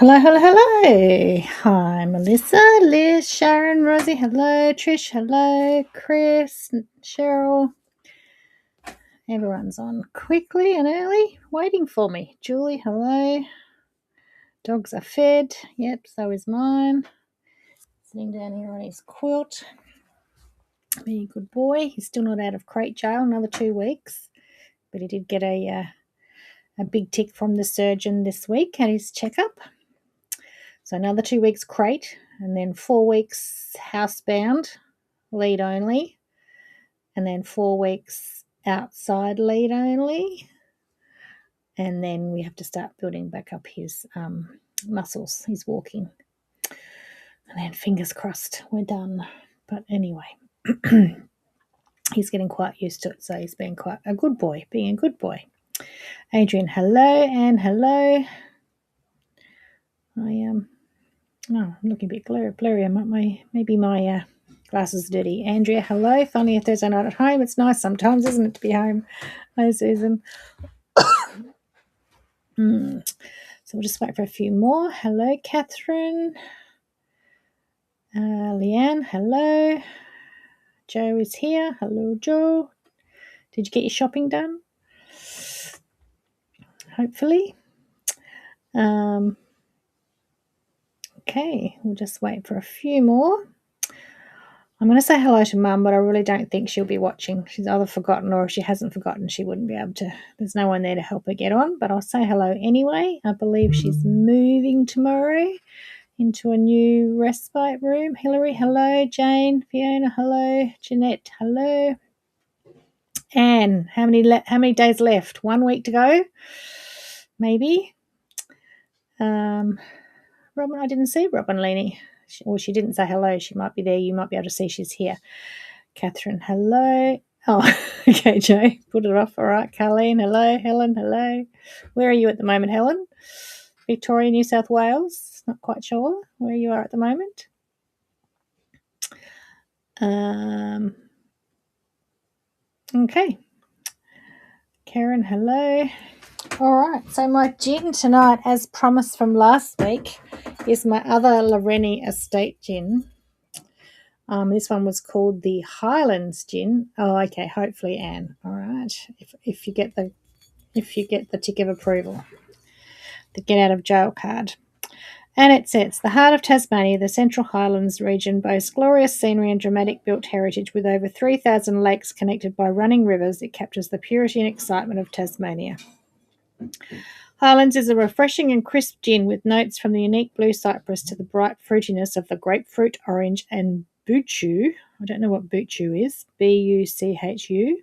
Hello, hello, hello. Hi, Melissa, Liz, Sharon, Rosie. Hello, Trish. Hello, Chris, Cheryl. Everyone's on quickly and early, waiting for me. Julie, hello. Dogs are fed. Yep, so is mine. Sitting down here on his quilt. Being a good boy. He's still not out of crate jail, another 2 weeks. But he did get a big tick from the surgeon this week at his checkup. So another 2 weeks crate, and then 4 weeks housebound, lead only, and then 4 weeks outside lead only. And then we have to start building back up his muscles, his walking. And then fingers crossed, we're done. But anyway, he's getting quite used to it, so he's being quite a good boy, being a good boy. Adrian, hello, and hello. I'm looking a bit blurry. Maybe my glasses are dirty. Andrea, hello. Finally a Thursday night at home. It's nice sometimes, isn't it, to be home? Hi, Susan. So we'll just wait for a few more. Hello, Catherine. Leanne, hello. Joe is here. Hello, Joe. Did you get your shopping done? Hopefully. Okay, we'll just wait for a few more. I'm going to say hello to Mum, but I really don't think she'll be watching. She's either forgotten, or if she hasn't forgotten, she wouldn't be able to. There's no one there to help her get on, but I'll say hello anyway. I believe she's moving tomorrow into a new respite room. Hillary, hello. Jane, Fiona, hello. Jeanette, hello. Anne, how many days left? 1 week to go, maybe. Robin, I didn't see Robin Leaney. She didn't say hello. She might be there. You might be able to see she's here. Catherine, hello. Oh, okay, Joe, put it off. All right, Carleen, hello. Helen, hello. Where are you at the moment, Helen? Victoria, New South Wales. Not quite sure where you are at the moment. Okay. Karen, hello. All right, so my gin tonight, as promised from last week, is my other Loreni Estate gin. This one was called the Highlands gin. Oh, okay. Hopefully, Anne. All right. If you get the tick of approval, the get out of jail card. And it says, the heart of Tasmania, the Central Highlands region, boasts glorious scenery and dramatic built heritage. With over 3,000 lakes connected by running rivers, it captures the purity and excitement of Tasmania. Highlands is a refreshing and crisp gin with notes from the unique blue cypress to the bright fruitiness of the grapefruit, orange, and buchu. I don't know what buchu is. B-U-C-H-U.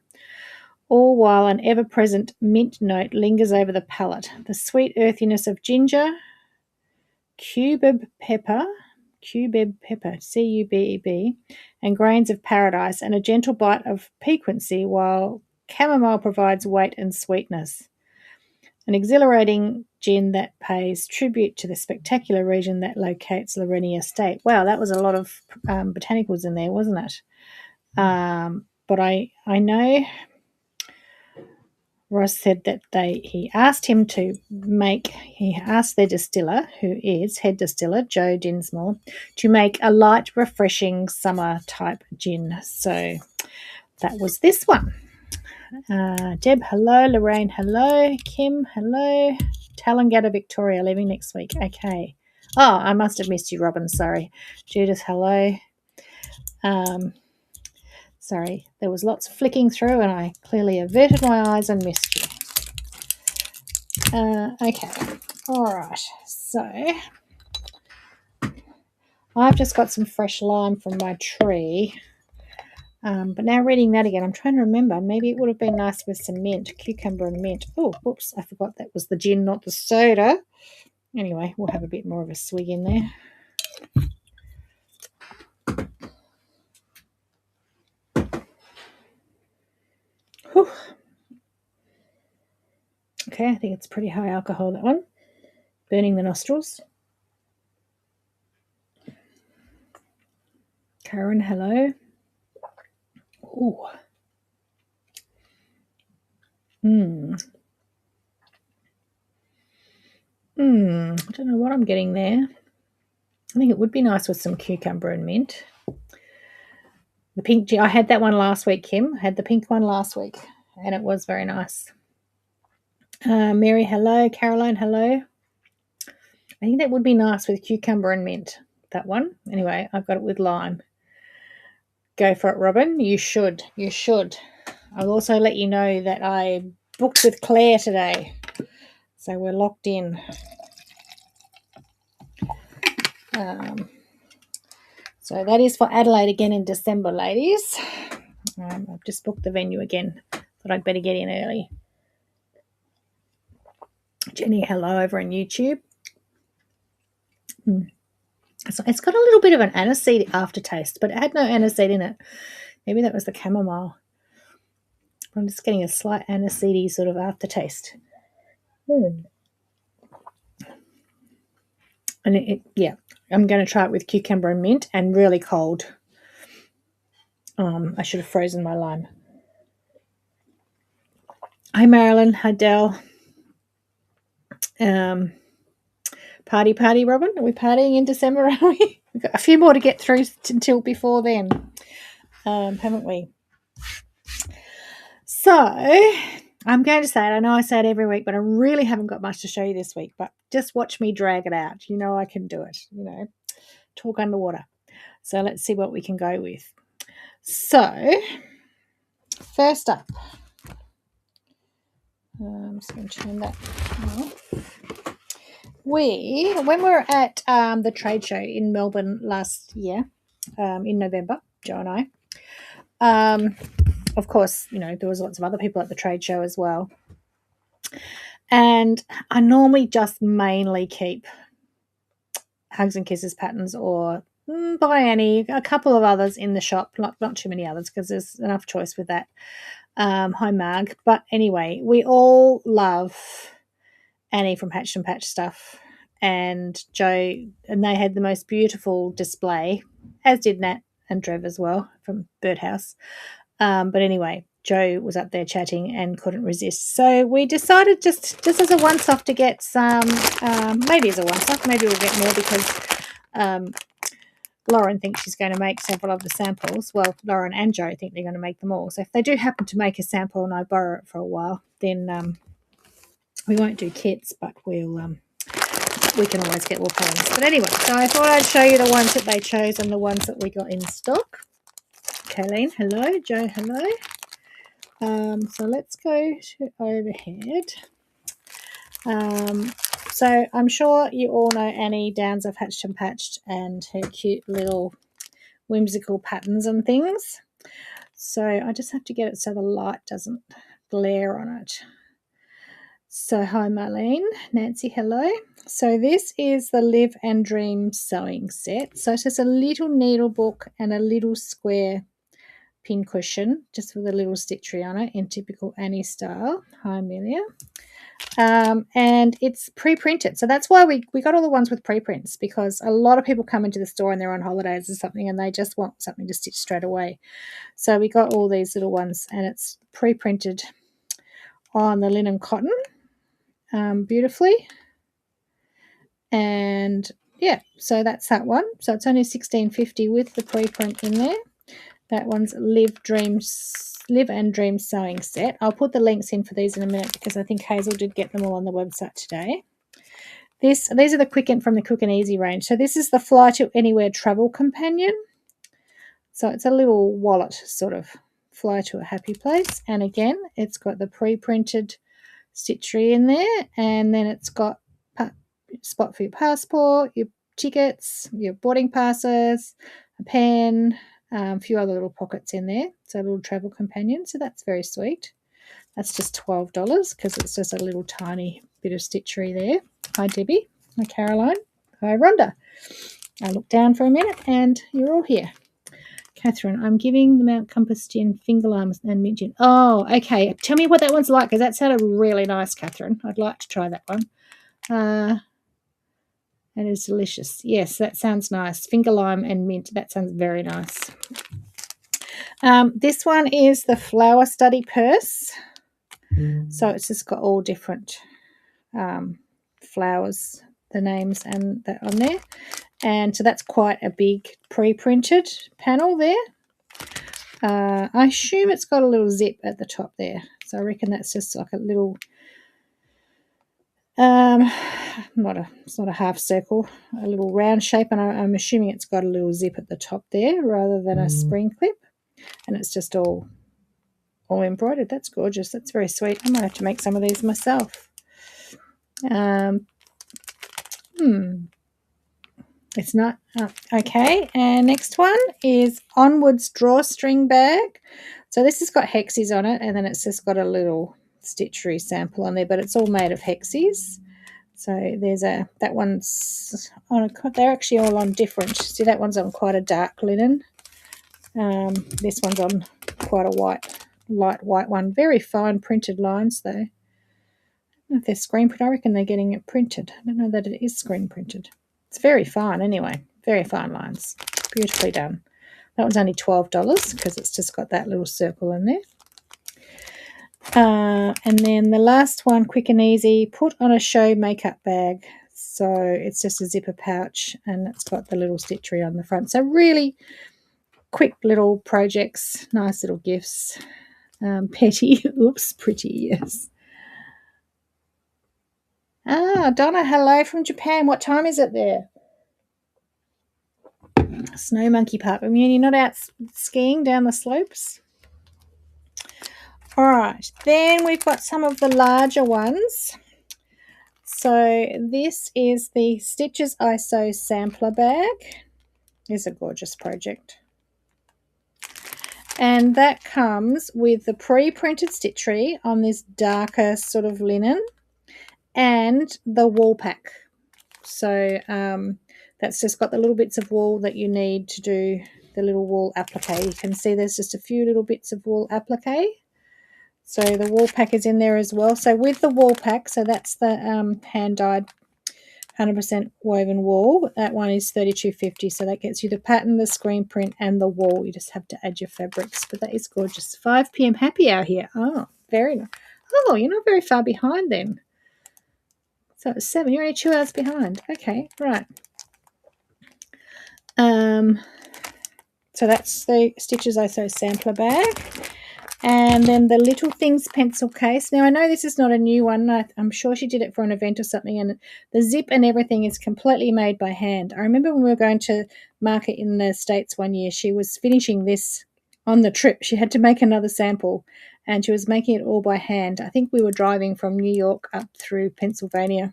All while an ever-present mint note lingers over the palate. The sweet earthiness of ginger, cubeb pepper, C-U-B-E-B, and grains of paradise, and a gentle bite of piquancy, while chamomile provides weight and sweetness. An exhilarating gin that pays tribute to the spectacular region that locates Loreni Estate. Wow, that was a lot of botanicals in there, wasn't it? But I know Ross said that he asked their distiller, who is head distiller, Joe Dinsmore, to make a light, refreshing summer type gin. So that was this one. Deb, hello. Lorraine, hello. Kim, hello. Tallangatta, Victoria, leaving next week. Okay. Oh, I must have missed you, Robin. Sorry. Judith, hello. Sorry, there was lots flicking through and I clearly averted my eyes and missed you. Okay. All right. So I've just got some fresh lime from my tree. But now reading that again, I'm trying to remember. Maybe it would have been nice with some mint, cucumber and mint. Oh, whoops, I forgot that was the gin, not the soda. Anyway, we'll have a bit more of a swig in there. Whew. Okay, I think it's pretty high alcohol, that one. Burning the nostrils. Karen, hello. Ooh. I don't know what I'm getting there. I think it would be nice with some cucumber and mint. The pink, I had that one last week, Kim. I had the pink one last week, and it was very nice. Mary, hello. Caroline, hello. I think that would be nice with cucumber and mint, that one. Anyway, I've got it with lime. Go for it, Robin. You should. You should. I'll also let you know that I booked with Claire today. So we're locked in. So that is for Adelaide again in December, ladies. I've just booked the venue again. Thought I'd better get in early. Jenny, hello over on YouTube. So it's got a little bit of an aniseed aftertaste, but it had no aniseed in it. Maybe that was the chamomile. I'm just getting a slight aniseedy sort of aftertaste. And yeah, I'm going to try it with cucumber and mint and really cold. I should have frozen my lime. Hi, Marilyn. Hi, Dell. Party, Robin. Are we partying in December, are we? We've got a few more to get through until before then, haven't we? So I'm going to say it. I know I say it every week, but I really haven't got much to show you this week. But just watch me drag it out. You know I can do it. You know, talk underwater. So let's see what we can go with. So first up, I'm just going to turn that off. When we were at the trade show in Melbourne last year, in November, Joe and I, of course, you know, there was lots of other people at the trade show as well. And I normally just mainly keep Hugs and Kisses patterns or buy any, a couple of others in the shop, not too many others because there's enough choice with that. Hi, Marg. But anyway, we all love Annie from Hatched and Patch Stuff and Joe, and they had the most beautiful display, as did Nat and Trev as well from Birdhouse. But anyway, Joe was up there chatting and couldn't resist. So we decided just as a once-off to get some, maybe as a once-off, maybe we'll get more because Lauren thinks she's going to make several of the samples. Well, Lauren and Joe think they're going to make them all. So if they do happen to make a sample and I borrow it for a while, then we won't do kits, but we can always get more patterns. But anyway, so I thought I'd show you the ones that they chose and the ones that we got in stock. Kayleen, hello. Joe, hello. So let's go to overhead. So I'm sure you all know Annie Downs of Hatched and Patched and her cute little whimsical patterns and things. So I just have to get it so the light doesn't glare on it. So hi Marlene, Nancy, hello. So this is the Live and Dream sewing set. So it's just a little needle book and a little square pin cushion just with a little stitchery on it in typical Annie style. Hi Amelia. And it's pre-printed. So that's why we got all the ones with pre-prints, because a lot of people come into the store and they're on holidays or something and they just want something to stitch straight away. So we got all these little ones and it's pre-printed on the linen cotton beautifully. And yeah, so that's that one. So it's only $16.50 with the pre-print in there. That one's Live and Dream sewing set. I'll put the links in for these in a minute because I think Hazel did get them all on the website today. These are the Quick and from the Quick and Easy range. So this is the Fly to Anywhere travel companion. So it's a little wallet sort of fly to a happy place. And again, it's got the pre-printed stitchery in there, and then it's got a spot for your passport, your tickets, your boarding passes, a pen, a few other little pockets in there. So a little travel companion. So that's very sweet. That's just $12 because it's just a little tiny bit of stitchery there. Hi Debbie. Hi Caroline. Hi Rhonda. I look down for a minute and you're all here. Catherine, I'm giving the Mount Compass gin finger limes and mint gin. Oh, okay. Tell me what that one's like because that sounded really nice, Catherine. I'd like to try that one. That is delicious. Yes, that sounds nice. Finger lime and mint. That sounds very nice. This one is the Flower Study Purse. So it's just got all different flowers, the names and that on there. And so that's quite a big pre-printed panel there. I assume it's got a little zip at the top there. So I reckon that's just like a little, it's not a half circle, a little round shape. And I'm assuming it's got a little zip at the top there rather than a spring clip. And it's just all embroidered. That's gorgeous. That's very sweet. I might have to make some of these myself. It's not okay. And next one is Onwards Drawstring Bag. So this has got hexies on it, and then it's just got a little stitchery sample on there, but it's all made of hexies. So there's that one's on they're actually all on different. See, that one's on quite a dark linen. This one's on quite a light white one. Very fine printed lines though. I don't know if they're screen printed. I reckon they're getting it printed. I don't know that it is screen printed. It's very fine anyway. Very fine lines. Beautifully done. That one's only $12 because it's just got that little circle in there. And then the last one, quick and easy, put on a show makeup bag. So it's just a zipper pouch and it's got the little stitchery on the front. So really quick little projects, nice little gifts. Petty, oops, pretty, yes. Donna, hello from Japan. What time is it there? Snow Monkey Park. I mean, you're not out skiing down the slopes? All right, then we've got some of the larger ones. So this is the Stitches ISO sampler bag. It's a gorgeous project. And that comes with the pre-printed stitchery on this darker sort of linen and the wool pack. So that's just got the little bits of wool that you need to do the little wool applique. You can see there's just a few little bits of wool applique. So the wool pack is in there as well. So with the wool pack, so that's the hand-dyed 100% woven wool. That one is $32.50. So that gets you the pattern, the screen print, and the wool. You just have to add your fabrics. But that is gorgeous. 5 p.m. happy hour here. Oh, very nice. Oh, you're not very far behind then. So it's 7. You're only 2 hours behind. Okay, right. So that's the Stitches ISO sampler bag. And then the Little Things pencil case. Now, I know this is not a new one. I'm sure she did it for an event or something. And the zip and everything is completely made by hand. I remember when we were going to market in the States one year, she was finishing this on the trip. She had to make another sample. And she was making it all by hand. I think we were driving from New York up through Pennsylvania,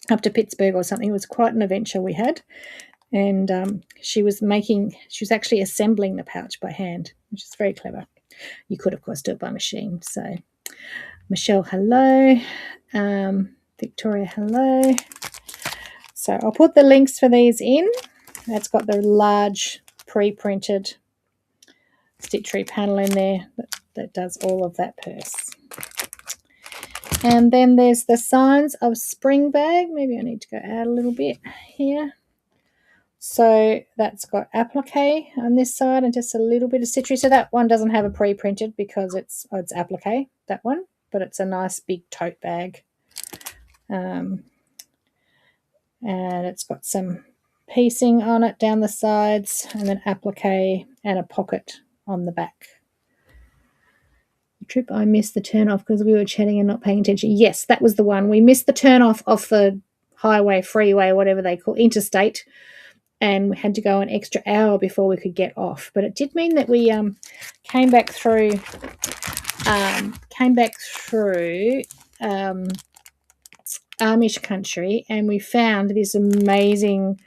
up to Pittsburgh or something. It was quite an adventure we had. And she was actually assembling the pouch by hand, which is very clever. You could, of course, do it by machine. So, Michelle, hello. Victoria, hello. So, I'll put the links for these in. That's got the large pre-printed stitchery panel in there that does all of that purse. And then there's the Signs of Spring bag. Maybe I need to go out a little bit here. So that's got applique on this side and just a little bit of stitchery. So that one doesn't have a pre-printed because it's applique, that one, but it's a nice big tote bag. And it's got some piecing on it down the sides and then applique and a pocket on the back. The trip I missed the turn off because we were chatting and not paying attention. Yes, that was the one. We missed the turn off the highway, freeway, whatever they call interstate. And we had to go an extra hour before we could get off. But it did mean that we came back through Amish country, and we found this amazing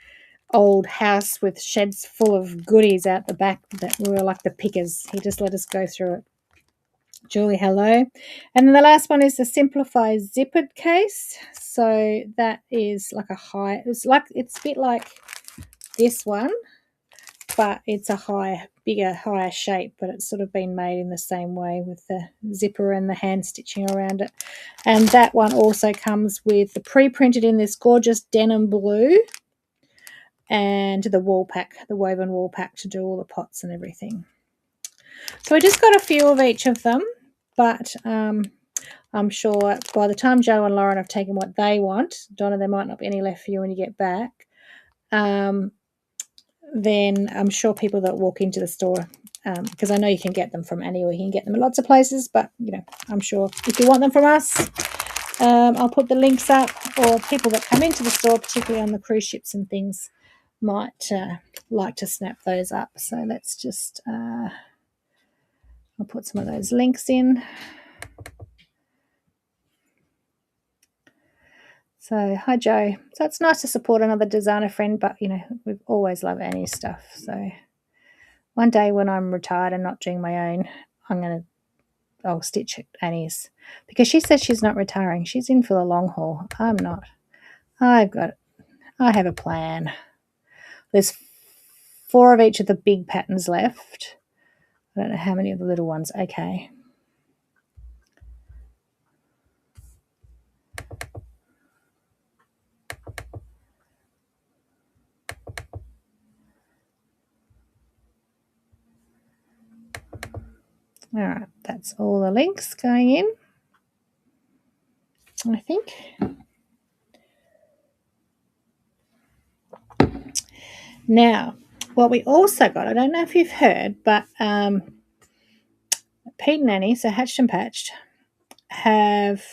old house with sheds full of goodies out the back that were like the pickers. He just let us go through it. Julie, hello. And then the last one is the Simplify zippered case. So that is like it's a bit like this one, but it's a bigger, higher shape, but it's sort of been made in the same way with the zipper and the hand stitching around it. And that one also comes with the pre-printed in this gorgeous denim blue and the wool pack, the woven wool pack to do all the pots and everything. So I just got a few of each of them, but I'm sure by the time Joe and Lauren have taken what they want, Donna, there might not be any left for you when you get back. Then I'm sure people that walk into the store, because I know you can get them from anywhere. You can get them at lots of places, but I'm sure if you want them from us, I'll put the links up, or people that come into the store, particularly on the cruise ships and things, might like to snap those up. So let's just, I'll put some of those links in. So, hi Joe. So it's nice to support another designer friend, but we've always loved Annie's stuff. So one day when I'm retired and not doing my own, I'll stitch Annie's, because she says she's not retiring. She's in for the long haul. I'm not. I have a plan. There's 4 of each of the big patterns left. I don't know how many of the little ones. Okay. All right, that's all the links going in, I think. Now, what we also got, I don't know if you've heard, but Pete and Annie, so Hatched and Patched, have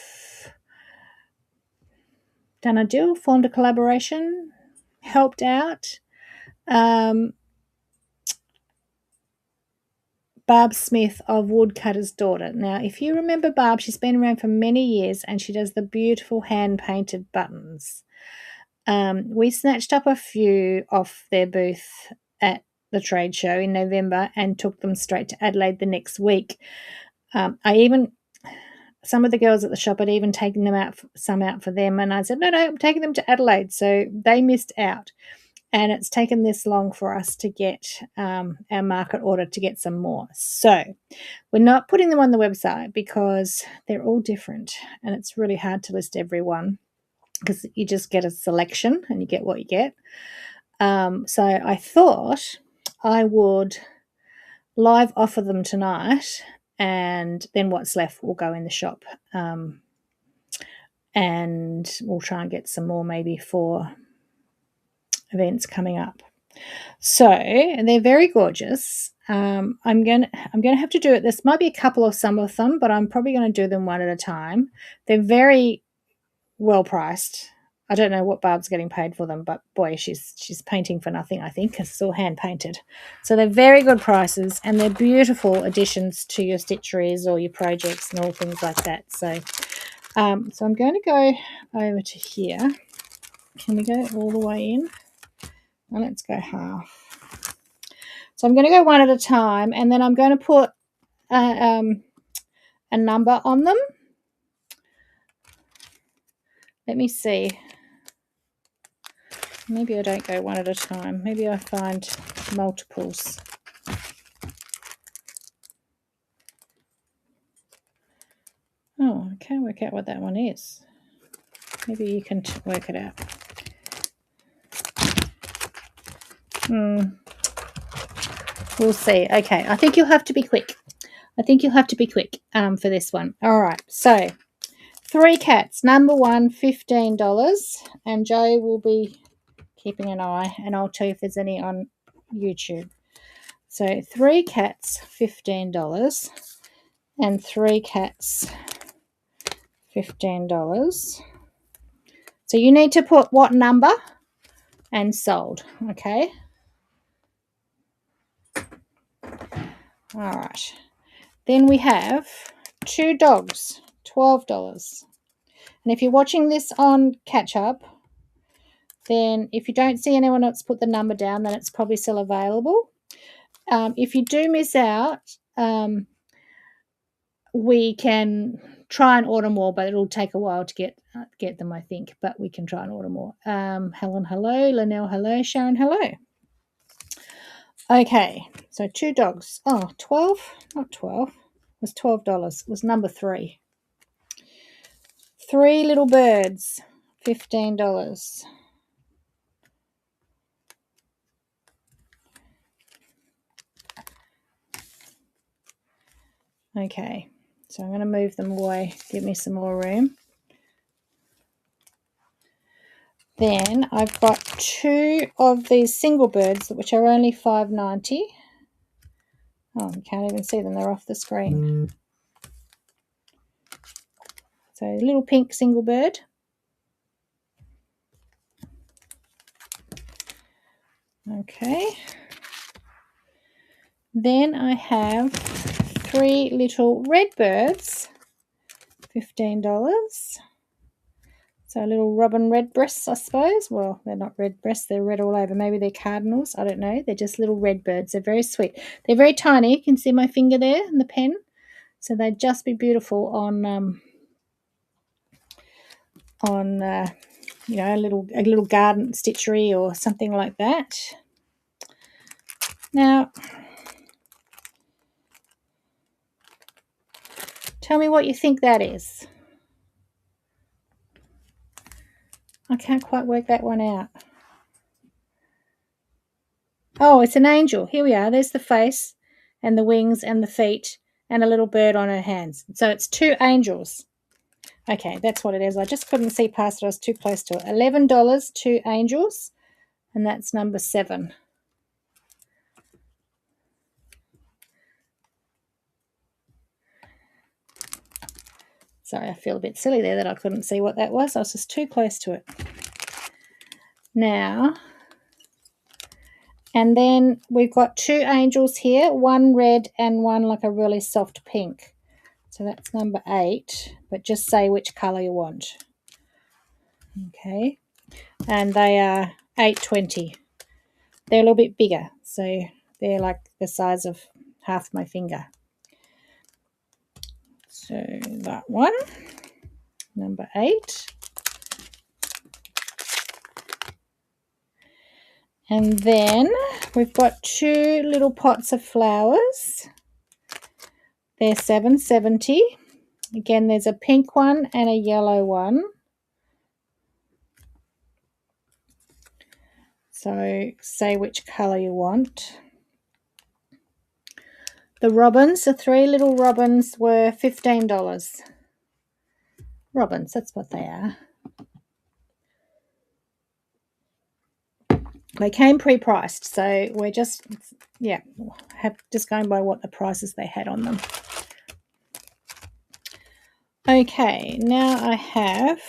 done a deal, formed a collaboration, helped out. Barb Smith of Woodcutter's Daughter. Now, if you remember Barb, she's been around for many years and she does the beautiful hand-painted buttons. We snatched up a few off their booth at the trade show in November and took them straight to Adelaide the next week. Some of the girls at the shop had even taken some out for them, and I said, no, I'm taking them to Adelaide. So they missed out. And it's taken this long for us to get our market order to get some more. So we're not putting them on the website because they're all different and it's really hard to list everyone, because you just get a selection and you get what you get. So I thought I would live offer them tonight, and then what's left will go in the shop. And we'll try and get some more maybe for events coming up. So they're very gorgeous. I'm gonna have to do it. This might be a couple of some of them, but I'm probably going to do them one at a time. They're very well priced. I don't know what Barb's getting paid for them, but boy, she's painting for nothing, I think, because it's all hand painted. So they're very good prices, and they're beautiful additions to your stitcheries or your projects and all things like that. So, so I'm going to go over to here. Can we go all the way in? Well, let's go half. So I'm going to go one at a time, and then I'm going to put a number on them. Let me see. Maybe I don't go one at a time. Maybe I find multiples. Oh, I can't work out what that one is. Maybe you can work it out. We'll see. Okay, I think you'll have to be quick. For this one. All right, so 3 cats. Number 1, $15, and Joe will be keeping an eye, and I'll tell you if there's any on YouTube. So 3 cats, $15, and 3 cats, $15. So you need to put what number and sold, okay? All right. Then we have 2 dogs, $12. And if you're watching this on catch up, then if you don't see anyone else put the number down, then it's probably still available. If you do miss out, we can try and order more, but it'll take a while to get them, I think. But we can try and order more. Helen, hello. Linnell, hello. Sharon, hello. Okay, so 2 dogs. Oh, 12? Not 12. It was $12. It was number 3. 3 little birds, $15. Okay, So I'm going to move them away, give me some more room. Then I've got 2 of these single birds, which are only $5.90. Oh, you can't even see them, they're off the screen. So little pink single bird. Okay. Then I have 3 little red birds, $15. So little robin redbreasts, I suppose. Well, they're not redbreasts, they're red all over. Maybe they're cardinals, I don't know. They're just little red birds. They're very sweet. They're very tiny. You can see my finger there in the pen. So they'd just be beautiful on you know, a little garden stitchery or something like that. Now, tell me what you think that is. I can't quite work that one out. Oh, it's an angel. Here we are. There's the face and the wings and the feet and a little bird on her hands. So it's 2 angels. Okay, that's what it is. I just couldn't see past it. I was too close to it. $11, 2 angels, and that's number 7. Sorry, I feel a bit silly there that I couldn't see what that was. I was just too close to it. Now, and then we've got 2 angels here, one red and one like a really soft pink. So that's number 8, but just say which colour you want. Okay, and they are $8.20. They're a little bit bigger, so they're like the size of half my finger. So that one, number 8. And then we've got 2 little pots of flowers. They're $7.70. Again, there's a pink one and a yellow one. So say which colour you want. The robins, the 3 little robins were $15. Robins, that's what they are. They came pre-priced, so we're just, yeah, just going by what the prices they had on them. Okay, now I have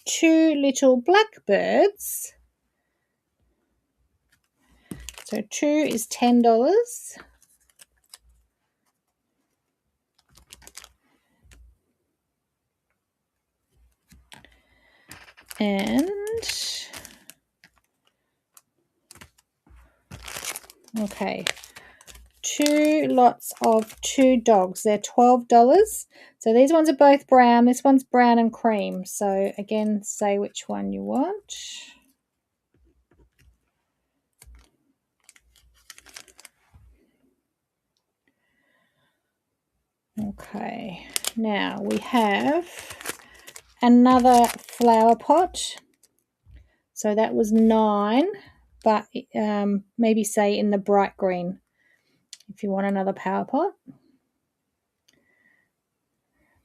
2 little blackbirds. So 2 is $10. And okay, 2 lots of 2 dogs. They're $12. So these ones are both brown. This one's brown and cream. So again, say which one you want. Okay, now we have another flower pot. So that was 9, but maybe say in the bright green if you want another power pot.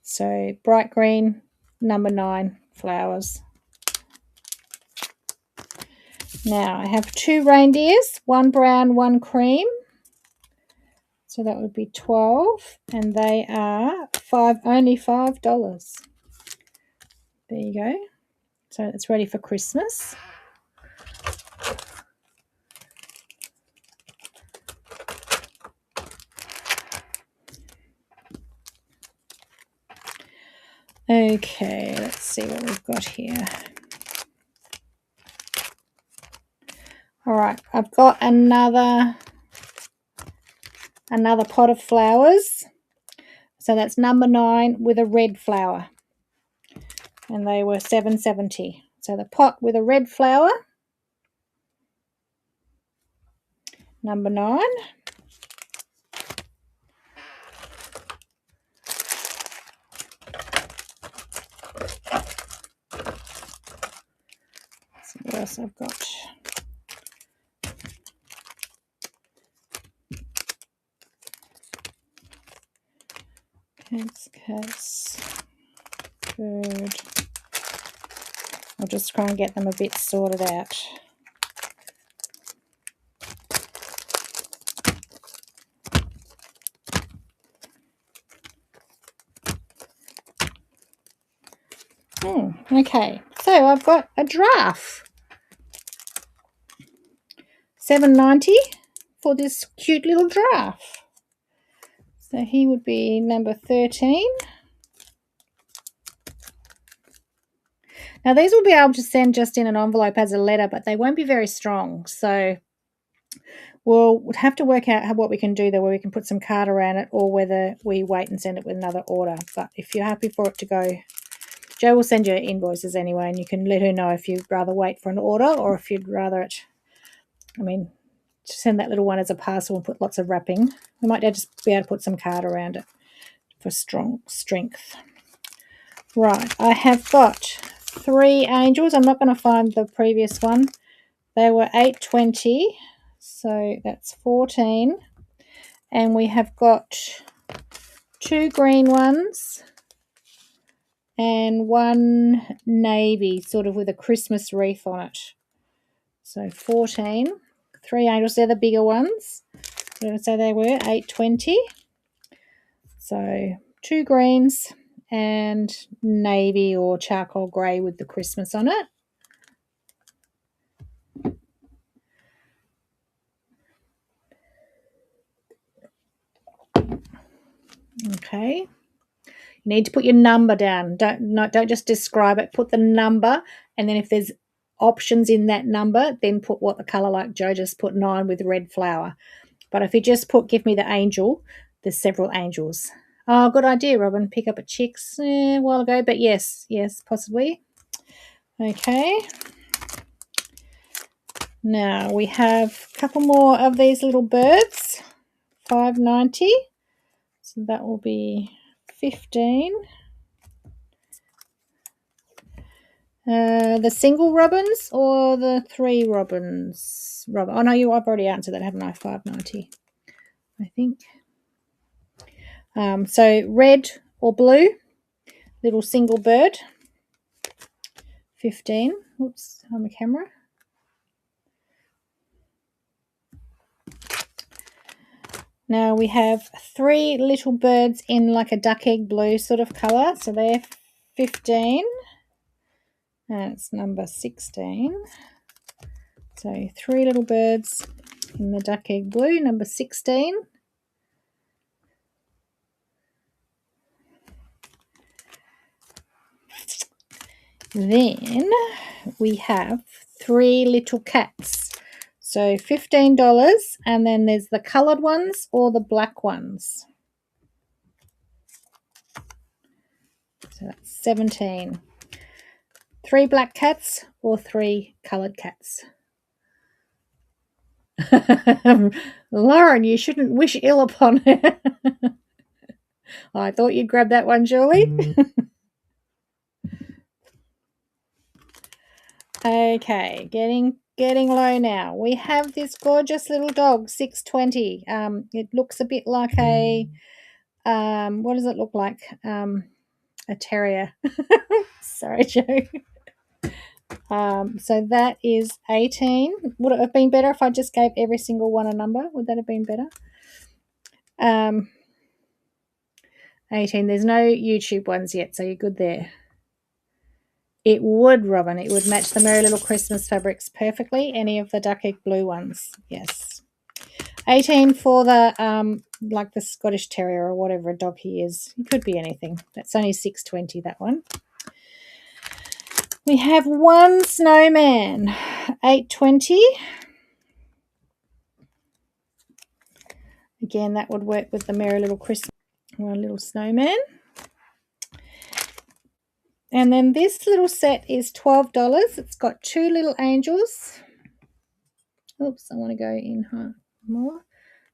So bright green, number 9 flowers. Now I have 2 reindeers, one brown, one cream. So that would be 12, and they are only $5. There you go. So it's ready for Christmas. Okay, let's see what we've got here. All right, I've got another pot of flowers. So that's number 9 with a red flower. And they were $7.70. So the pot with a red flower, number 9. Let's see what else I've got. Heads, cats, bird. I'll just try and get them a bit sorted out. Okay, so I've got a giraffe. $7.90 for this cute little giraffe. So he would be number 13. Now these will be able to send just in an envelope as a letter, but they won't be very strong. So we'll have to work out what we can do there, where we can put some card around it, or whether we wait and send it with another order. But if you're happy for it to go, Jo will send you invoices anyway, and you can let her know if you'd rather wait for an order or if you'd rather it, send that little one as a parcel and put lots of wrapping. We might just be able to put some card around it for strong strength. Right, I have got 3 angels. I'm not going to find the previous one. They were $8.20, so that's 14. And we have got 2 green ones and 1 navy, sort of with a Christmas wreath on it. So 14. 3 angels, they're the bigger ones. So they were $8.20. So 2 greens and navy or charcoal grey with the Christmas on it. Okay. You need to put your number down. Don't just describe it. Put the number, and then if there's options in that number, then put what the colour, like Jo just put 9 with red flower. But if you just put give me the angel, there's several angels. Oh, good idea, Robin. Pick up a chicks a while ago, but yes, possibly. Okay. Now we have a couple more of these little birds. $5.90. So that will be 15. The single robins or the 3 robins? Oh no, I've already answered that, haven't I? $5.90, I think. So red or blue, little single bird, 15. Oops, on the camera. Now we have 3 little birds in like a duck egg blue sort of colour, so they're 15. That's number 16. So 3 little birds in the duck egg blue, number 16. Then we have 3 little cats. So $15, and then there's the coloured ones or the black ones. So that's 17. 3 black cats or 3 coloured cats. Lauren, you shouldn't wish ill upon her. I thought you'd grab that one, Julie. Okay, getting low now. We have this gorgeous little dog, $6.20. It looks a bit like a what does it look like? A terrier. Sorry, Jo. So that is 18. Would it have been better if I just gave every single one a number? Would that have been better? 18. There's no YouTube ones yet, so you're good there. It would, Robin. It would match the Merry Little Christmas fabrics perfectly. Any of the duck egg blue ones. Yes. 18 for the like the Scottish Terrier or whatever a dog he is. It could be anything. That's only $6.20, that one. We have 1 snowman, $8.20. Again, that would work with the Merry Little Christmas. 1 little snowman. And then this little set is $12. It's got 2 little angels. Oops, I want to go in more.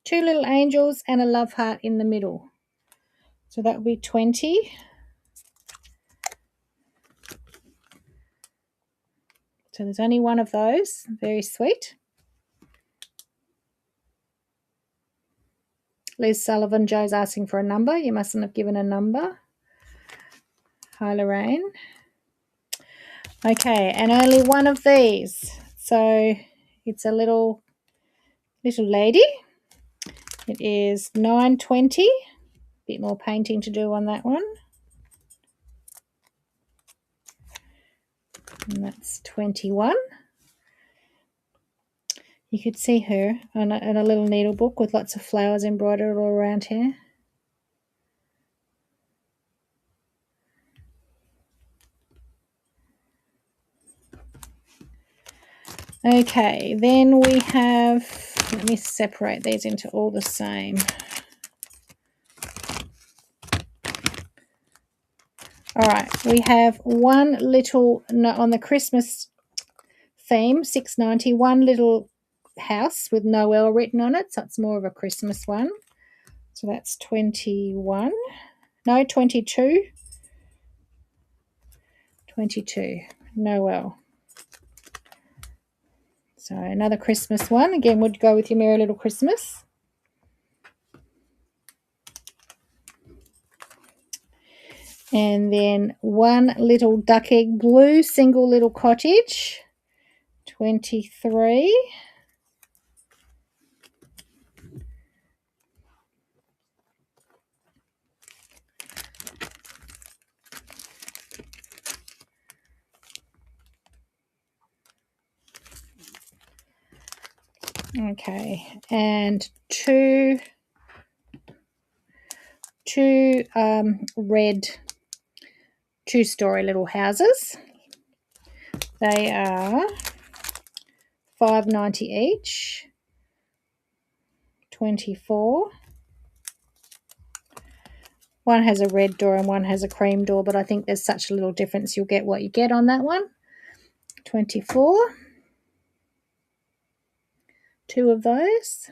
2 little angels and a love heart in the middle. So that would be 20. So there's only one of those. Very sweet. Liz Sullivan, Joe's asking for a number. You mustn't have given a number. Hi, Lorraine. Okay, and only one of these. So it's a little lady. It is 9.20. Bit more painting to do on that one. And that's 21. You could see her on a little needle book with lots of flowers embroidered all around here. Okay, then we have, let me separate these into all the same. All right, we have one little, on the Christmas theme, $6.90, one little house with Noel written on it, so it's more of a Christmas one. So that's 21. No, 22. 22, Noel. So another Christmas one. Again, would go with your Merry Little Christmas. And then one little duck egg blue single little cottage, 23. Okay, and two red two-story little houses. They are $5.90 each, 24. One has a red door and one has a cream door, but I think there's such a little difference. You'll get what you get on that one. 24. Two of those.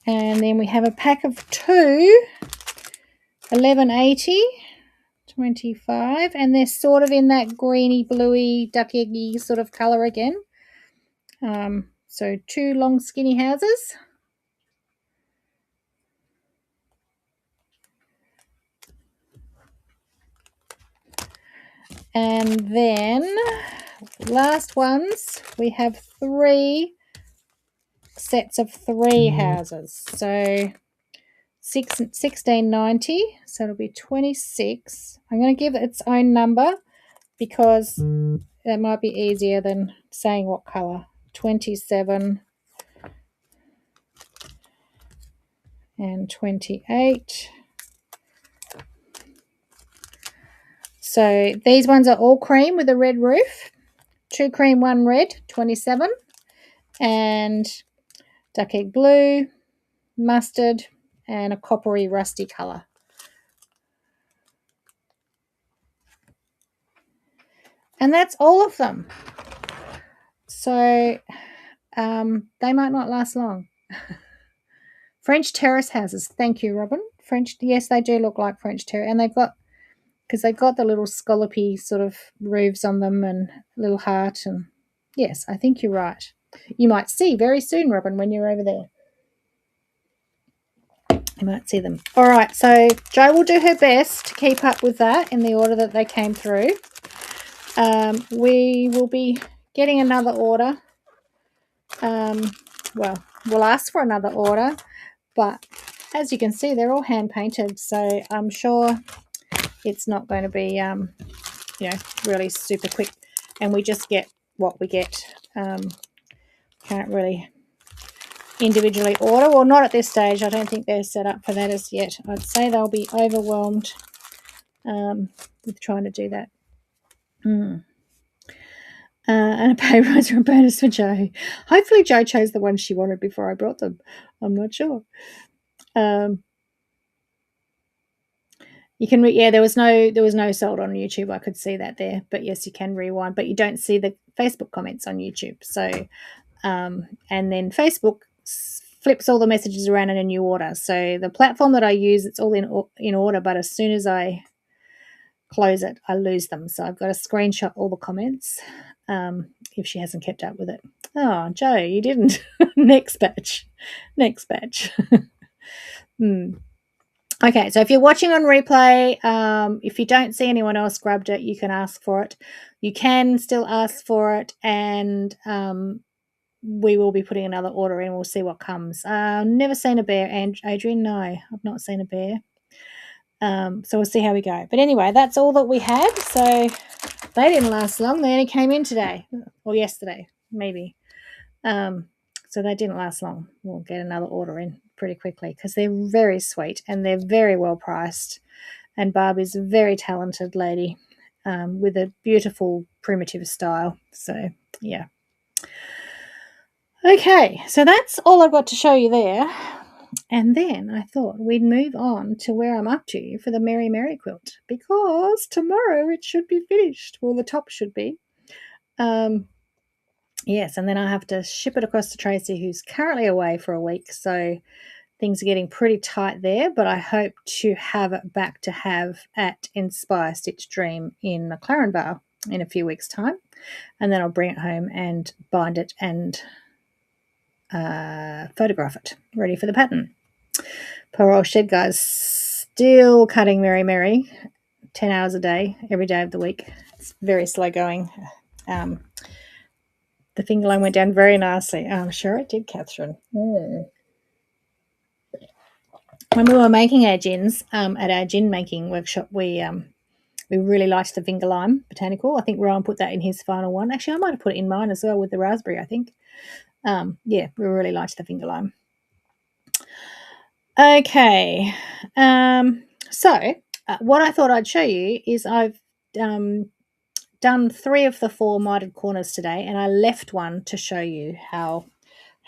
And then we have a pack of two, $11.80, 25, and they're sort of in that greeny, bluey, duck eggy sort of colour again. So two long skinny houses. And then last ones, we have three sets of three houses. So $16.90, so it'll be 26. I'm going to give it its own number because that might be easier than saying what colour. 27 and 28. So these ones are all cream with a red roof. Two cream, one red, 27. And duck egg blue, mustard, and a coppery rusty colour. And that's all of them. So they might not last long. French terrace houses. Thank you, Robin. French, yes, they do look like French terrace. And they've got the little scallopy sort of roofs on them and little heart. And yes, I think you're right. You might see very soon, Robin, when you're over there. You might see them. All right, so Jo will do her best to keep up with that in the order that they came through. We will be getting another order. Well, we'll ask for another order, but as you can see, they're all hand painted, so I'm sure it's not going to be, really super quick, and we just get what we get. Can't really individually order, well, not at this stage. I don't think they're set up for that as yet. I'd say they'll be overwhelmed with trying to do that. And a pay rise or a bonus for Jo. Hopefully Jo chose the ones she wanted before I brought them. I'm not sure. You can there was no sold on YouTube. I could see that there, but yes, you can rewind, but you don't see the Facebook comments on YouTube. So, and then Facebook flips all the messages around in a new order. So the platform that I use, it's all in order, but as soon as I close it, I lose them. So I've got to screenshot all the comments if she hasn't kept up with it. Oh, Joe, you didn't. Next batch. Okay, so if you're watching on replay, if you don't see anyone else grabbed it, you can ask for it. You can still ask for it, and we will be putting another order in. We'll see what comes. Never seen a bear, Adrian. No, I've not seen a bear. So we'll see how we go. But anyway, that's all that we had. So they didn't last long. They only came in today or yesterday, maybe. So they didn't last long. We'll get another order in pretty quickly because they're very sweet and they're very well priced. And Barb is a very talented lady with a beautiful primitive style. So, yeah. Okay, so that's all I've got to show you there. And then I thought we'd move on to where I'm up to for the Mary Mary quilt because tomorrow it should be finished. Well, the top should be. Yes, and then I have to ship it across to Tracy, who's currently away for a week. So things are getting pretty tight there, but I hope to have it back to have at Inspire Stitch Dream in McLaren Bar in a few weeks' time. And then I'll bring it home and bind it and photograph it, ready for the pattern. Poor old shed guy's still cutting Mary Mary 10 hours a day, every day of the week. It's very slow going. The finger line went down very nicely. I'm sure it did, Catherine. When we were making our gins at our gin making workshop, we really liked the finger lime botanical. I think Rowan put that in his final one. Actually, I might have put it in mine as well with the raspberry, I think. Yeah, we really liked the finger lime. Okay, so what I thought I'd show you is I've done 3 of the 4 mitered corners today, and I left one to show you how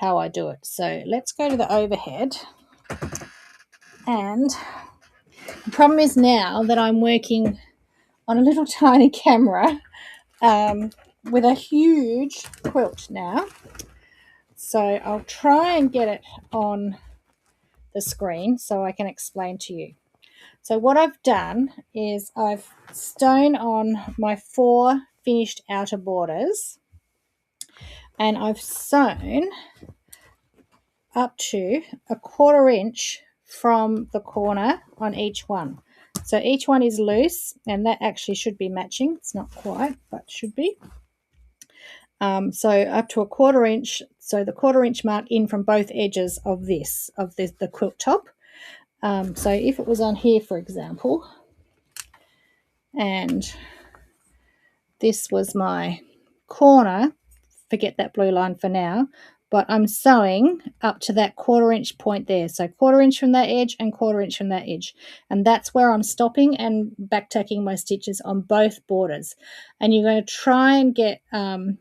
I do it. So let's go to the overhead. And the problem is now that I'm working on a little tiny camera with a huge quilt now. So I'll try and get it on the screen so I can explain to you. So what I've done is I've sewn on my 4 finished outer borders, and I've sewn up to 1/4 inch from the corner on each one. So each one is loose, and that actually should be matching. It's not quite, but should be. So up to 1/4 inch. So the 1/4 inch mark in from both edges of the quilt top. So if it was on here, for example, and this was my corner, forget that blue line for now, but I'm sewing up to that 1/4 inch point there. So 1/4 inch from that edge and 1/4 inch from that edge. And that's where I'm stopping and back tacking my stitches on both borders. And you're going to try and get that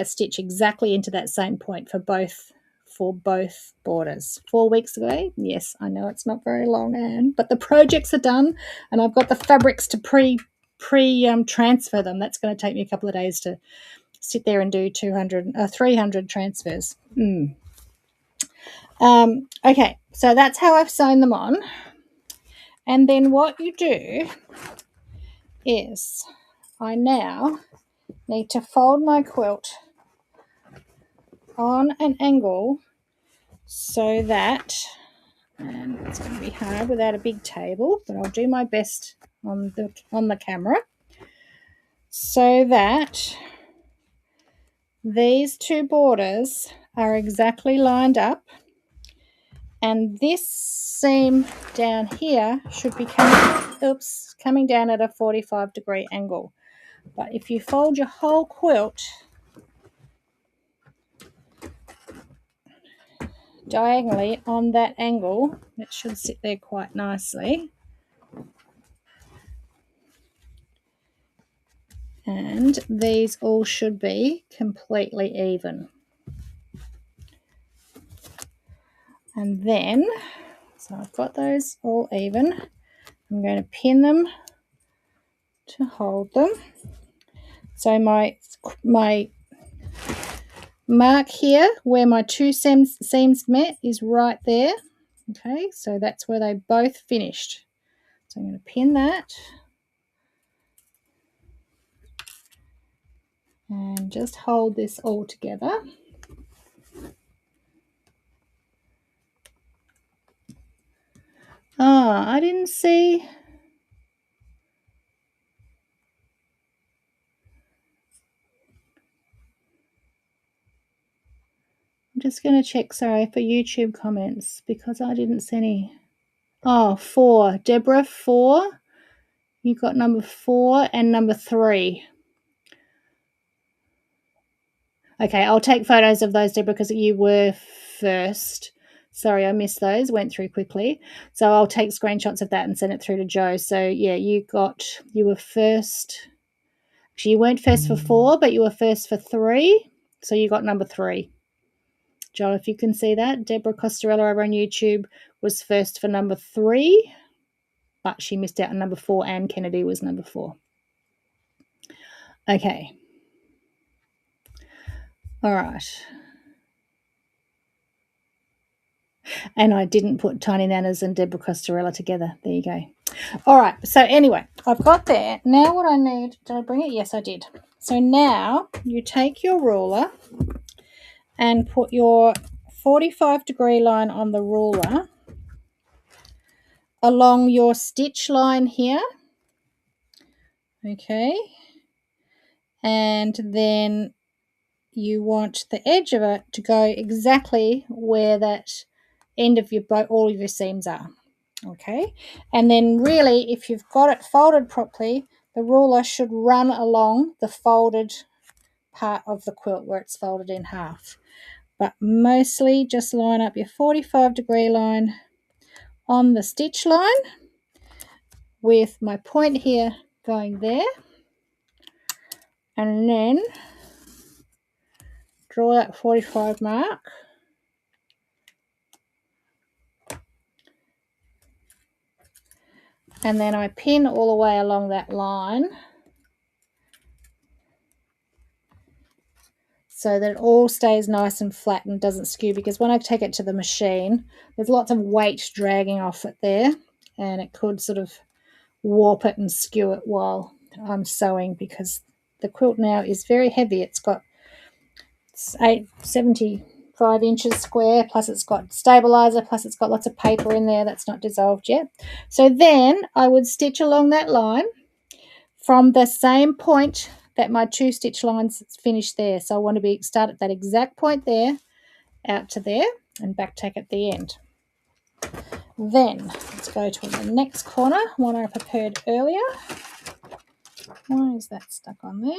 stitch exactly into that same point for both borders. 4 weeks away. Yes, I know it's not very long, Anne, but the projects are done and I've got the fabrics to transfer them. That's going to take me a couple of days to sit there and do 300 transfers. Okay, so that's how I've sewn them on. And then what you do is I now need to fold my quilt on an angle so that, and it's going to be hard without a big table, but I'll do my best on the camera, so that these 2 borders are exactly lined up, and this seam down here should be coming down at a 45-degree angle. But if you fold your whole quilt diagonally on that angle, it should sit there quite nicely. And these all should be completely even. And then, so I've got those all even. I'm going to pin them to hold them. So my mark here where my 2 seams met is right there. Okay, so that's where they both finished. So I'm going to pin that. And just hold this all together. I didn't see. I'm just going to check, sorry, for YouTube comments because I didn't see any. Oh, 4. Deborah, 4. You got number 4 and number 3. Okay, I'll take photos of those, Deborah, because you were first. Sorry, I missed those, went through quickly. So I'll take screenshots of that and send it through to Joe. So yeah, you were first. Actually, you weren't first for 4, but you were first for 3. So you got number 3. Joe, if you can see that, Deborah Costarella over on YouTube was first for number 3, but she missed out on number 4. Anne Kennedy was number 4. Okay. All right. And I didn't put Tiny Nanas and Deborah Costarella together. There you go. All right. So anyway, I've got there. Now what I need, did I bring it? Yes, I did. So now you take your ruler and put your 45-degree line on the ruler along your stitch line here. Okay. And then you want the edge of it to go exactly where that end of all of your seams are. Okay, and then really, if you've got it folded properly, the ruler should run along the folded part of the quilt where it's folded in half. But mostly just line up your 45-degree line on the stitch line with my point here going there, and then draw that 45 mark. And then I pin all the way along that line so that it all stays nice and flat and doesn't skew, because when I take it to the machine, there's lots of weight dragging off it there, and it could sort of warp it and skew it while I'm sewing, because the quilt now is very heavy. It's got 75 inches square, plus it's got stabilizer, plus it's got lots of paper in there that's not dissolved yet. So then I would stitch along that line from the same point that my 2 stitch lines finish there. So I want to start at that exact point there, out to there, and back tack at the end. Then let's go to the next corner, one I prepared earlier. Why is that stuck on there?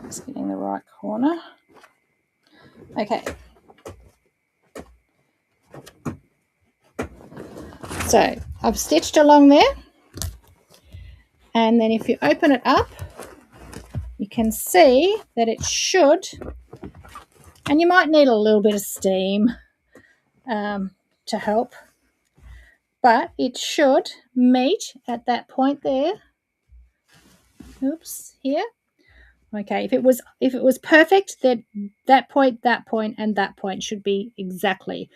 Just getting the right corner. Okay. So I've stitched along there, and then if you open it up, you can see that it should, and you might need a little bit of steam to help, but it should meet at that point there. Oops, here. Okay, if it was perfect, then that point, and that point should be exactly.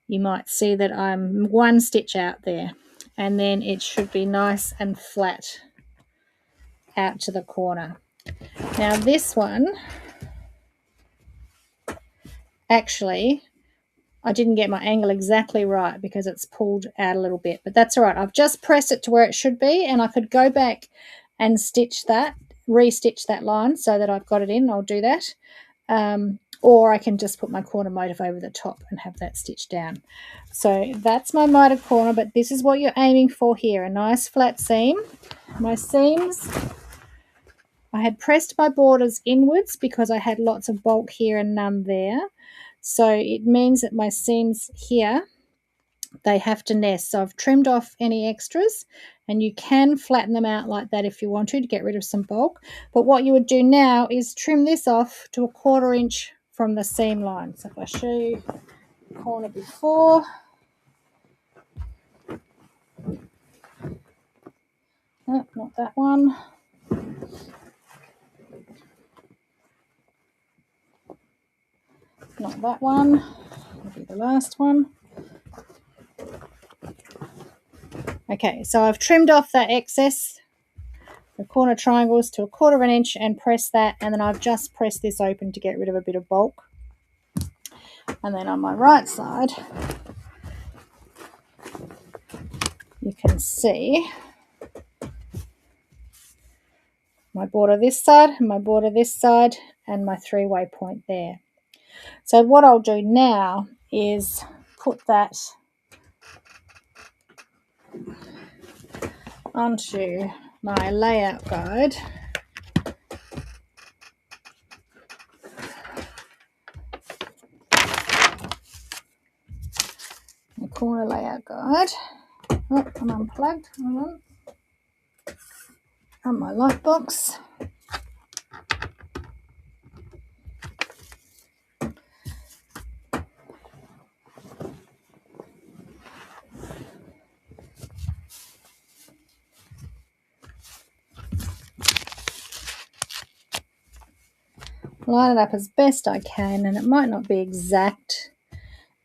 You might see that I'm 1 stitch out there, and then it should be nice and flat out to the corner. Now this one, actually, I didn't get my angle exactly right because it's pulled out a little bit, but that's all right. I've just pressed it to where it should be, and I could go back and re-stitch that line so that I've got it in. I'll do that. Or I can just put my corner motif over the top and have that stitched down. So that's my mitered corner, but this is what you're aiming for here, a nice flat seam. My seams, I had pressed my borders inwards because I had lots of bulk here and none there. So it means that my seams here, they have to nest. So I've trimmed off any extras, and you can flatten them out like that if you want to get rid of some bulk. But what you would do now is trim this off to 1/4 inch from the seam line. So if I show you the corner before, No, not that one. Not that one. That'll be the last one. Okay, so I've trimmed off that excess, the corner triangles, to 1/4 inch and pressed that, and then I've just pressed this open to get rid of a bit of bulk. And then on my right side, you can see my border this side and my border this side and my 3-way point there. So what I'll do now is put that onto my layout guide. My corner layout guide. Oh, I'm unplugged. Hold on. On my light box. Line it up as best I can, and it might not be exact.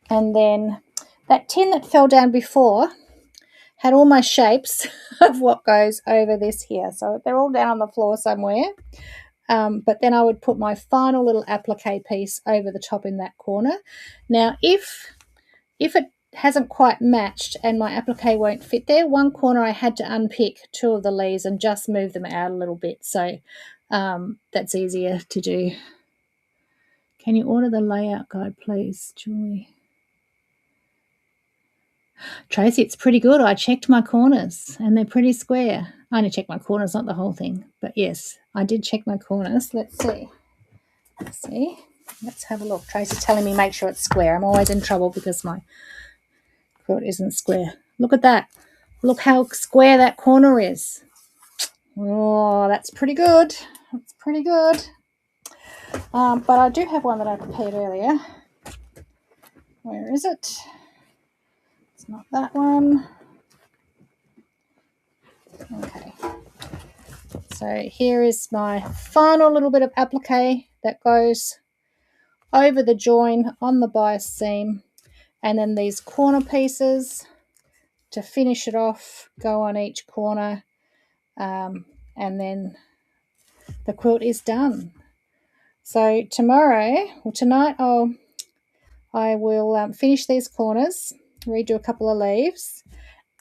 And then that tin that fell down before had all my shapes of what goes over this here. So they're all down on the floor somewhere. But then I would put my final little applique piece over the top in that corner. Now, if it hasn't quite matched and my applique won't fit there, one corner I had to unpick 2 of the leaves and just move them out a little bit. So that's easier to do. Can you order the layout guide, please, Julie? Tracy, it's pretty good. I checked my corners and they're pretty square. I only checked my corners, not the whole thing. But yes, I did check my corners. Let's see. Let's have a look. Tracy's telling me make sure it's square. I'm always in trouble because my quilt isn't square. Look at that. Look how square that corner is. Oh, that's pretty good. That's pretty good. But I do have one that I prepared earlier. Where is it? It's not that one. Okay. So here is my final little bit of applique that goes over the join on the bias seam, and then these corner pieces to finish it off go on each corner, and then the quilt is done. So tonight I will finish these corners, redo a couple of leaves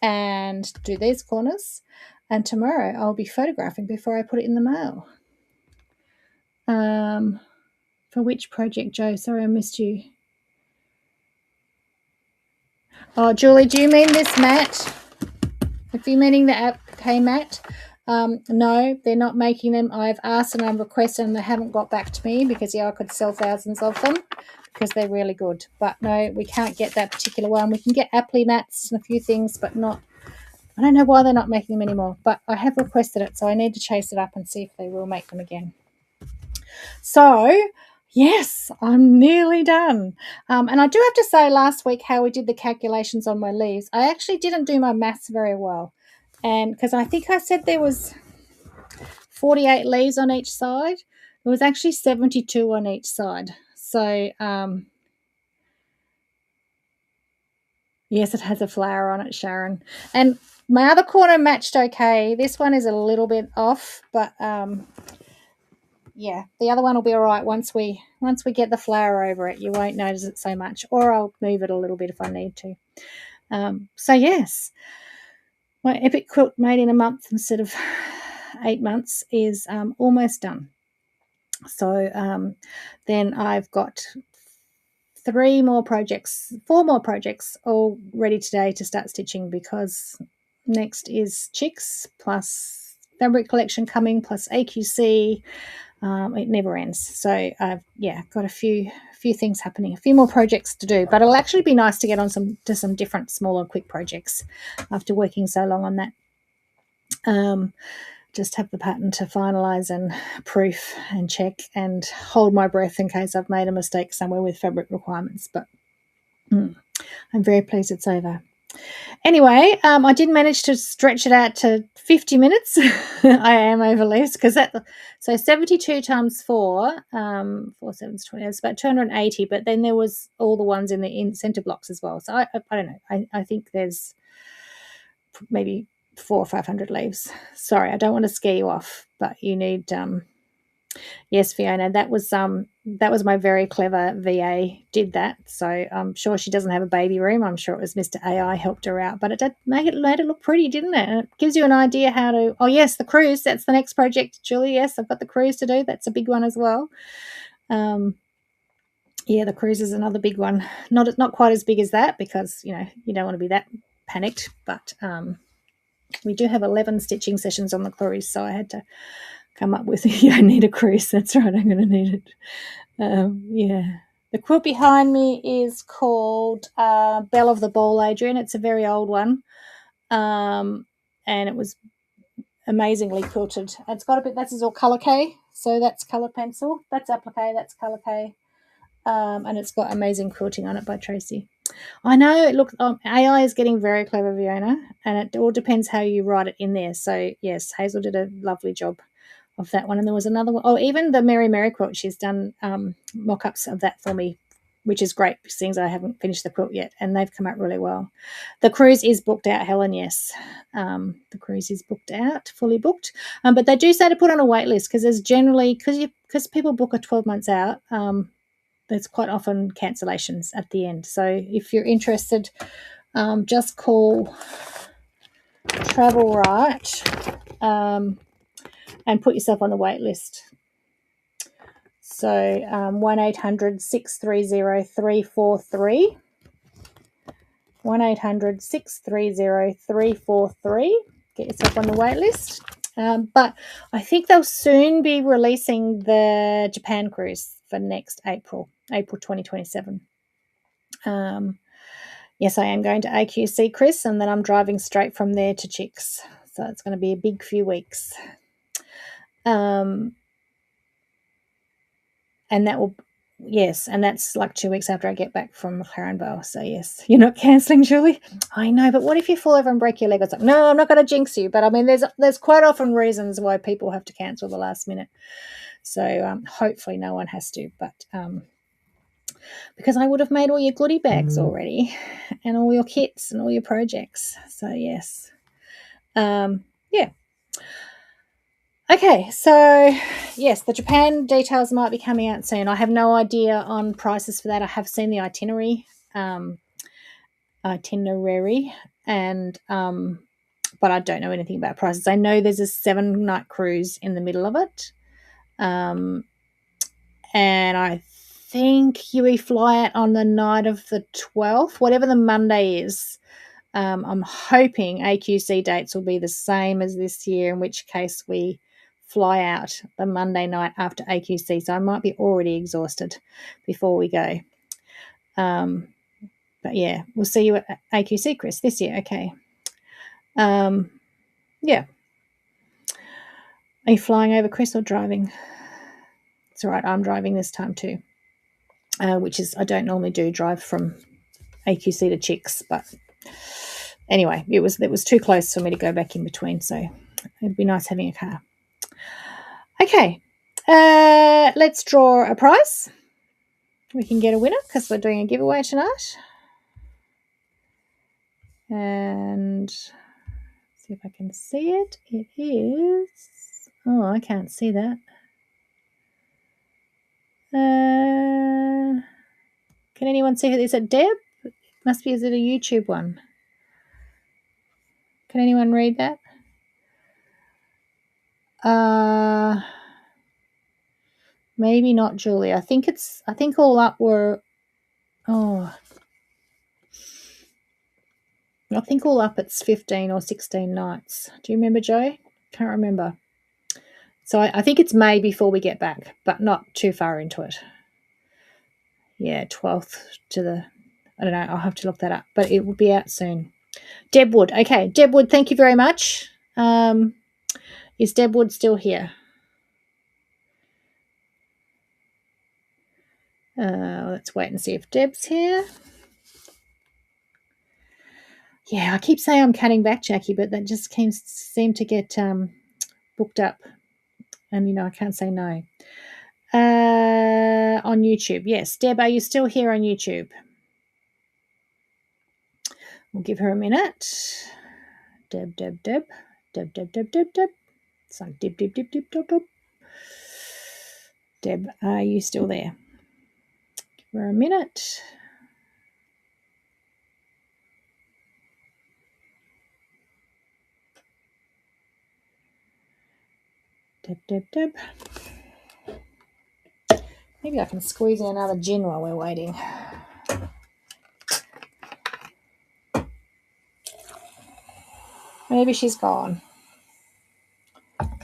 and do these corners, and tomorrow I'll be photographing before I put it in the mail. For which project, Joe? Sorry, I missed you. Oh, Julie, do you mean this mat? If you're meaning the applique mat, no, they're not making them. I've asked and I've requested and they haven't got back to me because, yeah, I could sell thousands of them because they're really good. But no, we can't get that particular one. We can get applique mats and a few things, but not. I don't know why they're not making them anymore, but I have requested it, so I need to chase it up and see if they will make them again. So, yes, I'm nearly done. And I do have to say, last week how we did the calculations on my leaves, I actually didn't do my maths very well. And because I think I said there was 48 leaves on each side, it was actually 72 on each side. So, yes, it has a flower on it, Sharon. And my other corner matched okay. This one is a little bit off, but yeah, the other one will be all right once we get the flower over it. You won't notice it so much, or I'll move it a little bit if I need to. So yes, my epic quilt made in a month instead of 8 months is almost done. So then I've got 4 more projects all ready today to start stitching, because next is chicks plus fabric collection coming plus AQC. It never ends. So I've got a few things happening, a few more projects to do, but it'll actually be nice to get on to some different smaller quick projects after working so long on that. Just have the pattern to finalize and proof and check and hold my breath in case I've made a mistake somewhere with fabric requirements. But I'm very pleased it's over. Anyway, I did manage to stretch it out to 50 minutes. I am over leaves because so 72 times 4, 4 sevens 20. It's about 280. But then there was all the ones in the center blocks as well. So I don't know. I think there's maybe 400 or 500 leaves. Sorry, I don't want to scare you off, but you need yes, Fiona, that was my very clever VA did that. So I'm sure she doesn't have a baby room. I'm sure it was Mr. AI helped her out, but it did made it look pretty, didn't it? And it gives you an idea how to. Oh yes, the cruise. That's the next project, Julie. Yes, I've got the cruise to do. That's a big one as well. Yeah, the cruise is another big one. Not quite as big as that because you don't want to be that panicked, but we do have 11 stitching sessions on the cruise, so I had to come up with you don't need a cruise. That's right, I'm going to need it. Yeah. The quilt behind me is called Belle of the Ball, Adrian. It's a very old one, and it was amazingly quilted. It's got a bit. This is all colour K, so that's colour pencil. That's applique. That's colour K, and it's got amazing quilting on it by Tracy. I know. Look, AI is getting very clever, Fiona, and it all depends how you write it in there. So yes, Hazel did a lovely job of that one. And there was another one. Oh, even the Mary quilt, she's done mock-ups of that for me, which is great, seeing as I haven't finished the quilt yet, and they've come out really well. The cruise is booked out, Helen, yes. The cruise is booked out, fully booked. But they do say to put on a wait list because there's generally, because people book a 12 months out, there's quite often cancellations at the end. So if you're interested, just call Travel Right and put yourself on the wait list. So 1-800-630-343. 1-800-630-343. Get yourself on the wait list. But I think they'll soon be releasing the Japan cruise for next April 2027. Yes, I am going to AQC, Chris, and then I'm driving straight from there to Chicks. So it's going to be a big few weeks. And that will, yes, and that's like 2 weeks after I get back from McLaren Vale. So yes, you're not cancelling, Julie. I know, but what if you fall over and break your leg or something? No, I'm not going to jinx you, but I mean, there's quite often reasons why people have to cancel the last minute. So hopefully no one has to, but because I would have made all your goodie bags already, and all your kits and all your projects. So yes, yeah. Okay, so yes, the Japan details might be coming out soon. I have no idea on prices for that. I have seen the itinerary, and but I don't know anything about prices. I know there's a 7-night cruise in the middle of it, and I think we fly out on the night of the 12th, whatever the Monday is. I'm hoping AQC dates will be the same as this year, in which case we fly out the Monday night after AQC. So I might be already exhausted before we go. But yeah, we'll see you at AQC, Chris, this year. Okay. Yeah. Are you flying over, Chris, or driving? It's all right. I'm driving this time too, which is, I don't normally do drive from AQC to Chicks, but anyway, it was too close for me to go back in between, so it'd be nice having a car. Okay, let's draw a prize. We can get a winner because we're doing a giveaway tonight. And see if I can see it. It is, oh, I can't see that. Can anyone see it? Is it Deb? Must be, is it a YouTube one? Can anyone read that? Maybe not, Julie. I think all up were, I think all up it's 15 or 16 nights. Do you remember, Joe? Can't remember. So I think it's May before we get back, but not too far into it. Yeah, 12th to the, I don't know, I'll have to look that up, but it will be out soon. Deb Wood. Okay, Deb Wood, thank you very much. Is Deb Wood still here? Let's wait and see if Deb's here. Yeah, I keep saying I'm cutting back, Jackie, but that just seem to get booked up. And, I can't say no. On YouTube, yes. Deb, are you still here on YouTube? We'll give her a minute. Deb. It's like dip. Deb, are you still there? Give her a minute. Deb. Maybe I can squeeze in another gin while we're waiting. Maybe she's gone.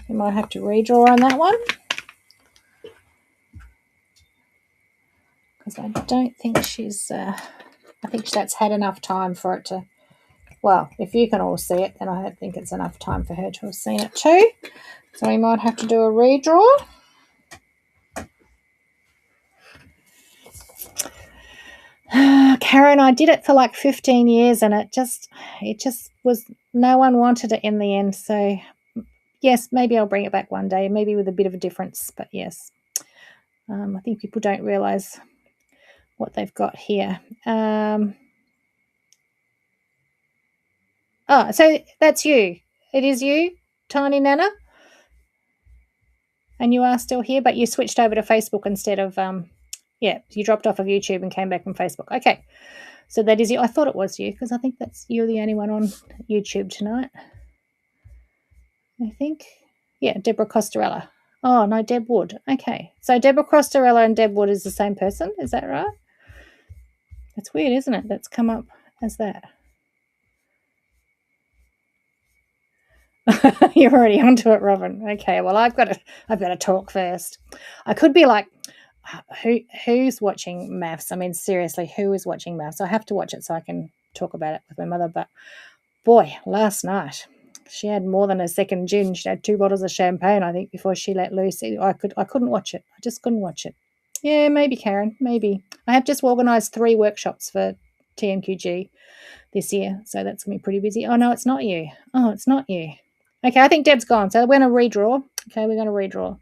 You might have to redraw on that one. Because I don't think she's... I think that's had enough time for it to... Well, if you can all see it, then I don't think it's enough time for her to have seen it too. So we might have to do a redraw. Karen, I did it for like 15 years and it just was, no one wanted it in the end. So yes, maybe I'll bring it back one day, maybe with a bit of a difference, but yes. I think people don't realise what they've got here. Oh, so that's you. It is you, Tiny Nana? And you are still here, but you switched over to Facebook instead of, you dropped off of YouTube and came back from Facebook. Okay. So that is you. I thought it was you because I think you're the only one on YouTube tonight. I think. Yeah, Deborah Costarella. Oh, no, Deb Wood. Okay. So Deborah Costarella and Deb Wood is the same person. Is that right? That's weird, isn't it? That's come up as that. You're already onto it, Robin. Okay, well, I've got to talk first. I could be like, who's watching maths? I mean, seriously, who is watching maths? I have to watch it so I can talk about it with my mother. But boy, last night she had more than a second gin. She had 2 bottles of champagne, I think, before she let loose. I couldn't watch it. I just couldn't watch it. Yeah, maybe, Karen, maybe. I have just organised 3 workshops for TMQG this year, so that's going to be pretty busy. Oh, no, it's not you. Oh, it's not you. Okay, I think Deb's gone, so we're going to redraw. Okay, we're going to redraw.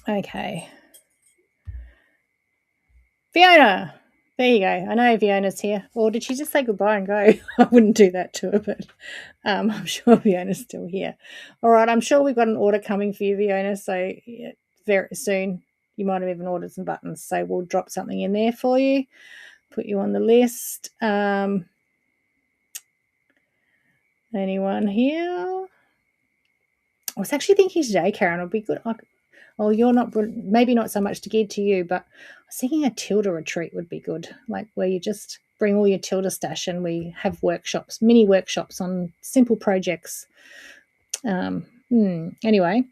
Okay. Fiona. There you go. I know Fiona's here. Or did she just say goodbye and go? I wouldn't do that to her, but I'm sure Fiona's still here. All right, I'm sure we've got an order coming for you, Fiona, so very soon. You might have even ordered some buttons, so we'll drop something in there for you, put you on the list. Anyone here? I was actually thinking today, Karen, it'll be good. Oh, you're not, maybe not so much to give to you, but I was thinking a Tilda retreat would be good, like where you just bring all your Tilda stash and we have workshops, mini workshops on simple projects. Anyway,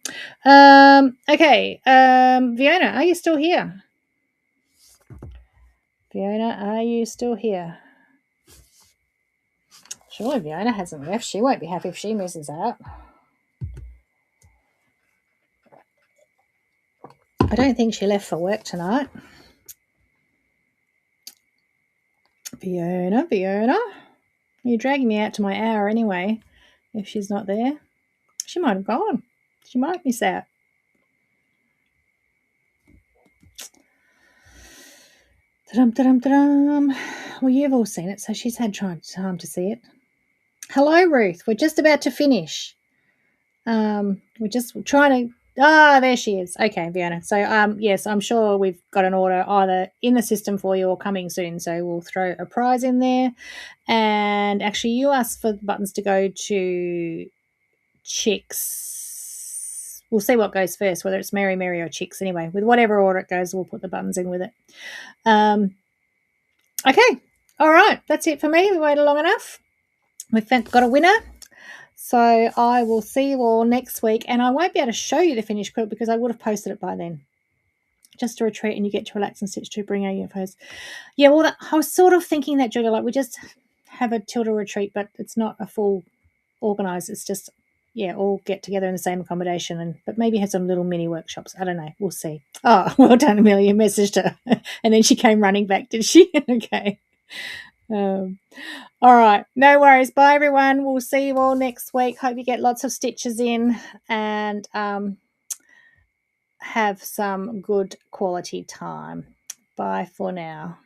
okay. Fiona, are you still here? Fiona, are you still here? Surely Fiona hasn't left. She won't be happy if she misses out. I don't think she left for work tonight. Fiona, you're dragging me out to my hour anyway. If she's not there, she might have gone. She might miss out. Well, you've all seen it, so she's had time to see it. Hello, Ruth. We're just about to finish. We're just trying to... there she is. Okay, Fiona. So, yes, I'm sure we've got an order either in the system for you or coming soon. So we'll throw a prize in there. And actually, you asked for the buttons to go to Chicks. We'll see what goes first, whether it's Mary or Chicks. Anyway, with whatever order it goes, we'll put the buttons in with it. Okay. All right. That's it for me. We waited long enough. We've got a winner. So I will see you all next week, and I won't be able to show you the finished quilt because I would have posted it by then. Just a retreat, and you get to relax and stitch to bring our UFOs. Yeah, well, I was sort of thinking that, Julia, like we just have a Tilda retreat, but it's not a full organised. It's just, all get together in the same accommodation, but maybe have some little mini workshops. I don't know. We'll see. Oh, well done, Amelia. Messaged her, and then she came running back. Did she? Okay. Um, all right. No worries. Bye, everyone. We'll see you all next week. Hope you get lots of stitches in and have some good quality time. Bye for now.